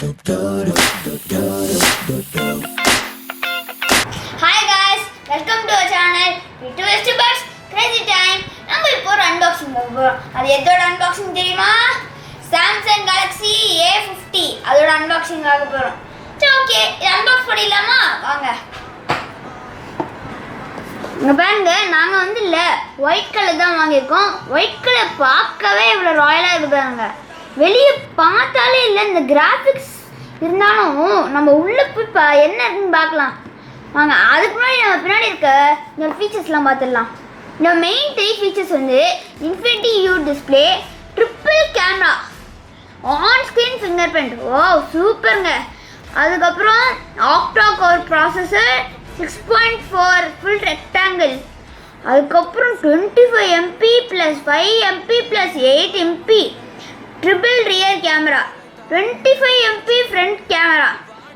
Hi guys, welcome to our channel. Twist Buds Crazy Time. நம்ம இப்போ ஒரு unboxing பார்க்க போறோம். அது எதோட அன்பாக்சிங் தெரியுமா? Samsung Galaxy a50 அதோட அன்பாக்சிங் பார்க்க போறோம். சரி ஓகே, இது அன்பாக்ஸ் பண்ணிடலாமா? வாங்க. இங்க பாருங்க, நாங்க வந்து இல்ல ஒயிட் கலர் தான் வாங்கியிருக்கோம். ஒயிட் கலர் பார்க்கவே இவ்வளவு ராயலா இருக்காங்க. வெளியே பார்த்தாலே இல்லை, இந்த கிராஃபிக்ஸ் இருந்தாலும் நம்ம உள்ளே போய் என்ன இருக்குன்னு பார்க்கலாம் வாங்க. அதுக்கு முன்னாடி நம்ம பின்னாடி இருக்க இந்த ஃபீச்சர்ஸ்லாம் பார்த்துடலாம். இந்த மெயின் 3 ஃபீச்சர்ஸ் வந்து infinity U display, triple camera, on screen fingerprint. ஓ சூப்பருங்க. அதுக்கப்புறம் octa core processor, 6.4 full rectangle. அதுக்கப்புறம் 25 MP + 5 MP + 8 MP triple rear camera, 25 MP front camera.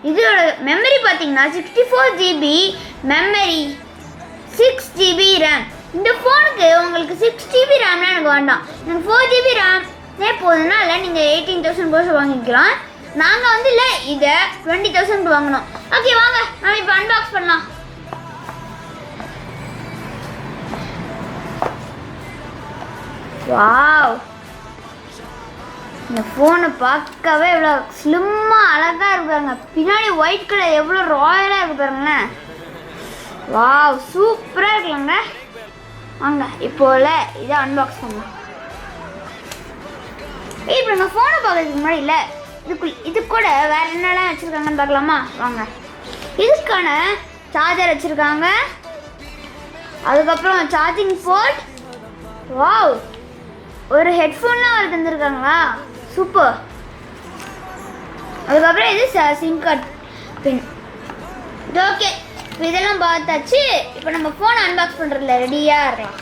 இதோட மெமரி பார்த்தீங்கன்னா 64 GB மெமரி, 6 GB ரேம். இந்த ஃபோனுக்கு உங்களுக்கு 6 GB ரேம்லாம் எனக்கு வேண்டாம், எனக்கு 4 GB ரேம்னே போதுனால நீங்கள் 18,000 கோர்ஸ் வாங்கிக்கலாம். நாங்கள் வந்து இல்லை இதை 20,000 வாங்கினோம். ஓகே வாங்க நம்ம இப்போ அன்பாக்ஸ் பண்ணலாம். வாவ், இந்த ஃபோனை பார்க்கவே எவ்வளோ ஸ்லிம்மாக அழகாக இருப்பாங்க. பின்னாடி ஒயிட் கலர் எவ்வளோ ராயலாக இருக்கு பாருங்களேன். வாவ் சூப்பராக இருக்கலாங்க. வாங்க இப்போல இதை அன்பாக்ஸ் பண்ணலாம். இப்போ நாங்கள் ஃபோனை பார்க்கறதுக்கு முன்னாடி இல்லை இது கூட வேறு என்னெல்லாம் வச்சுருக்காங்கன்னு பார்க்கலாமா வாங்க. இதுக்கான சார்ஜர் வச்சுருக்காங்க, அதுக்கப்புறம் சார்ஜிங் போர்ட். வாவ், ஒரு ஹெட்ஃபோன்லாம் அவர் தந்துருக்காங்களா, சூப்பர். அதுக்கப்புறம் இது சிம் கார்டு பின். இது ஓகே, இதெல்லாம் பார்த்தாச்சு. இப்போ நம்ம ஃபோன் அன்பாக்ஸ் பண்ணுறதுல ரெடியாக இருக்கலாம்.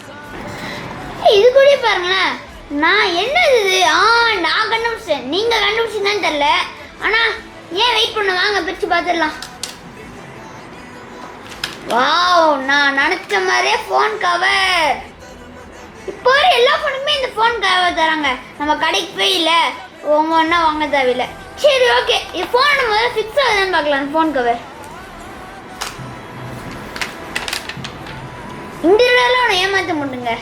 இது கூட பாருங்களேன், நான் என்ன இது நான் கண்டுபிடிச்சேன், நீங்கள் கண்டுபிடிச்சிங்கன்னு தெரில. ஆனால் ஏன் வெயிட் பண்ண, வாங்க பிரித்து பார்த்துடலாம். வாவ், நான் நினச்ச மாதிரியே ஃபோன் கவர். இப்போ எல்லா ஃபோனுக்குமே இந்த ஃபோன் கவர் தராங்க. நம்ம கடைக்கு போய் இல்லை ஒவ்வொன்றா வாங்க தேவையில்லை. சரி ஓகே, இது ஃபோன் முதல்ல ஃபிக்ஸ் ஆகுதுன்னு பார்க்கலாம். ஃபோன் கவர் இன்டீரியர்லாம் ஒன்று ஏமாற்ற மாட்டுங்க.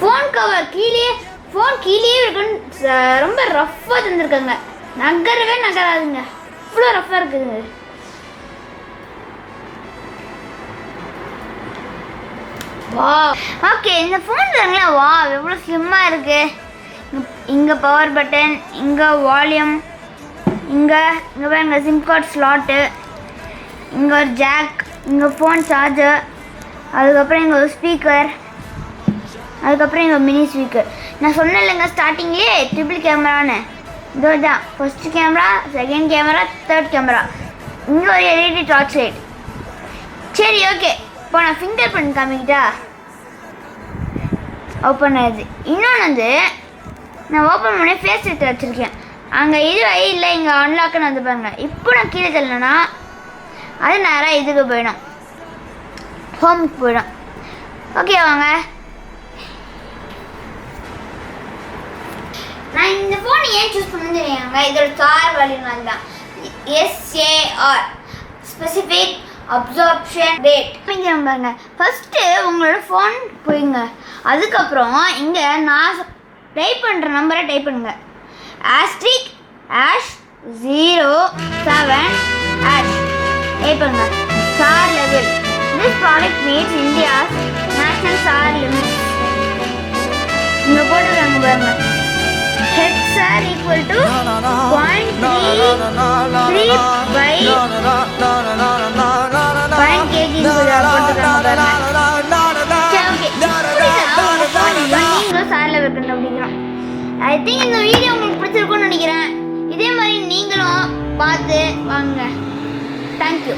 ஃபோன் கவர் ஃபோன் கீழே இருக்குன்னு ரொம்ப ரஃப்பாக தந்துருக்காங்க. நகரவே நகராதுங்க, இவ்வளோ ரஃப்பாக இருக்குதுங்க. வா ஓகே, இந்த ஃபோன் பாருங்களா, வா எவ்வளோ ஸ்லிம்மாக இருக்குது. இங்கே பவர் பட்டன், இங்கே வால்யூம், இங்கே பாருங்க சிம் கார்டு ஸ்லாட்டு, இங்கே ஒரு ஜாக், இங்கே ஃபோன் சார்ஜர், அதுக்கப்புறம் இங்கே ஒரு ஸ்பீக்கர், அதுக்கப்புறம் இங்கே மினி ஸ்பீக்கர். நான் சொன்னேன் இல்லைங்க ஸ்டார்டிங்லேயே ட்ரிபிள் கேமரான்னு. இதோ தான் first camera, second camera, third camera. இங்கே ஒரு எல்இடி டார்ச் லைட். சரி ஓகே, இப்போ நான் ஃபிங்கர் பிரிண்ட் காமிக்கிட்டா ஓப்பன் ஆகுது. இன்னொன்று வந்து நான் ஓப்பன் பண்ணி ஃபேஸ் எடுத்து வச்சுருக்கேன். அங்கே இது இல்லை, இங்கே அன்லாக்குன்னு வந்து பாருங்க. இப்போ நான் கீழே தள்ளனா அது நேராக இதுக்கு போயிடும், ஹோமுக்கு போயிடும். ஓகே வாங்க. நான் இந்த ஃபோனை ஏன் சூஸ் பண்ணணும்னு தெரியாங்க, இதோட கார் வழினால தான். SAR ஸ்பெசிஃபிக் அப்சார்ப்ஷன் ரேட் பாருங்க. ஃபஸ்ட்டு உங்களோட ஃபோன் போயிங்க, அதுக்கப்புறம் இங்கே நான் டைப் பண்ணுற நம்பரை டைப் பண்ணுங்க. *#07# டைப் பண்ணுங்க. SAR level, this product meets India's national SAR limit. இங்கே போட்டுருக்காங்க பாருங்க. HSAR = 0.33/5 ஐ திங்க் இந்த வீடியோ உங்களுக்கு பிடிச்சிருக்கும்னு நினைக்கிறேன். இதே மாதிரி நீங்களும் பார்த்து வாங்க. தேங்க்யூ.